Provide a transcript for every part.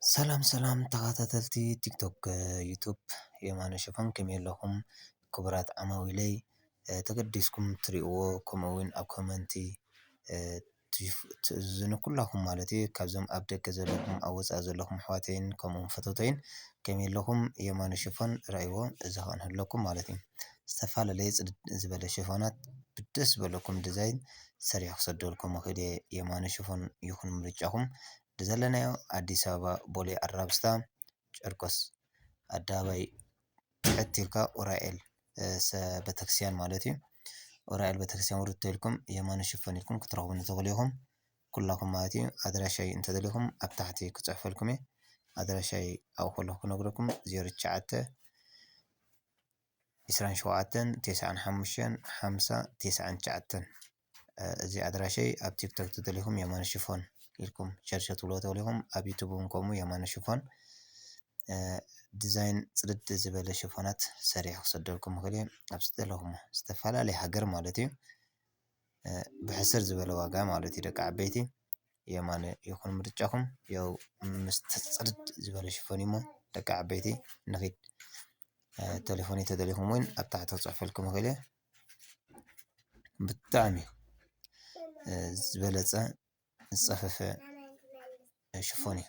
ሰላም ተኸታተልቲ ቲክቶክ ዩቱብ የማነ ሽፈን ከመይ ኣለኹም ክቡራት ዓማዊለይ ተገዲስኩም ትሪእዎ ከምኡውን ኣብ ኮመንቲ ትእዝዙኒ ኩላኹም ማለት እዩ ካብዞም ኣብ ደገ ዘለኹም ኣብ ወፃኢ ዘለኹም ኣሕዋተይን ከምኡውን ፈተውተይን ከመይ ኣለኹም የማነ ሽፈን ራእይዎ እዚ ኸ ንህለኩም ማለት እዩ ዝተፈላለየ ፅድድ ዝበለ ሽፎናት ብደስ ዝበለኩም ዲዛይን ሰሪሐ ክሰደልኩም እኽእል እየ የማነ ሽፈን ይኹን ምርጫኹም ዘለናዮ አዲስ አበባ ቦሌ አራብስታ ጨርቆስ አደባባይ ትሕት ኢልካ ኡራኤል ቤተክርስትያን ማለት እዩ ኡራኤል ቤተክርስትያን ውርድ ተኢልኩም የማነ ሽፈን ኢልኩም ክትረኽቡኒ ትኽእሉ ኢኹም ኩላኹም ማለት እዩ ኣድራሻይ እንተደሊኹም ኣብ ታሕቲ ክፅሕፈልኩም እየ ኣድራሻይ ኣብኡ ከለኹ ክነግረኩም 09 27 95 50 99 እዚ ኣድራሻይ ኣብ ቲክቶክ ተደሊኹም የማነ ሽፈን ኢልኩም ሸርሸት ብሎ ተብሊኹም ኣብ ዩቱብ እውን ከምኡ የማነ ሽፈን ዲዛይን ፅድድ ዝበለ ሽፎናት ሰሪሐ ክሰደልኩም እኽእል እየ ኣብ ዝደለኹሞ ዝተፈላለየ ሃገር ማለት እዩ ብሕስር ዝበለ ዋጋ ማለት እዩ ደቂ ዓበይቲ የማነ ይኹን ምርጫኹም ያው ምስ ፅድድ ዝበለ ሽፎን እሞ ደቂ ዓበይቲ ንኺድ ቴሌፎን ተደሊኹም እውን ኣብ ታሕቲ ክፅሕፈልኩም እኽእል እየ ብጣዕሚ ዝበለፀ ዝፀፈፈ ሽፎን እዩ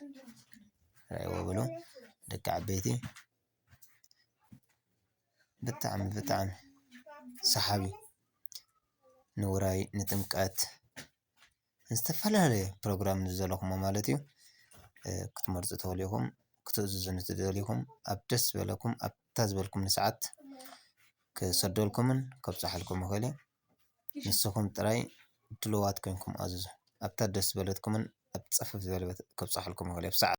ራእይዎ ብሎ ደቂ ዓበይቲ ብጣዕሚ ሰሓቢ ንውራይ ንጥምቀት ዝተፈላለዩ ፕሮግራም ንዘለኹሞ ማለት እዩ ክትመርፁ ትኽእሉ ኢኹም ክትእዝዙኒ ትደሊኹም ኣብ ደስ ዝበለኩም ኣብታ ዝበልኩምኒ ሰዓት ክሰደልኩምን ከብፅሓልኩም እኽእል እየ ንስኹም ጥራይ ድሉዋት ኮይንኩም ኣዝዙ ኣብታ ደስ ዝበለትኩምን ኣብ ፀፍፍ ዝበለ ከብፅሓልኩም እኽእል እየ ብሰዓት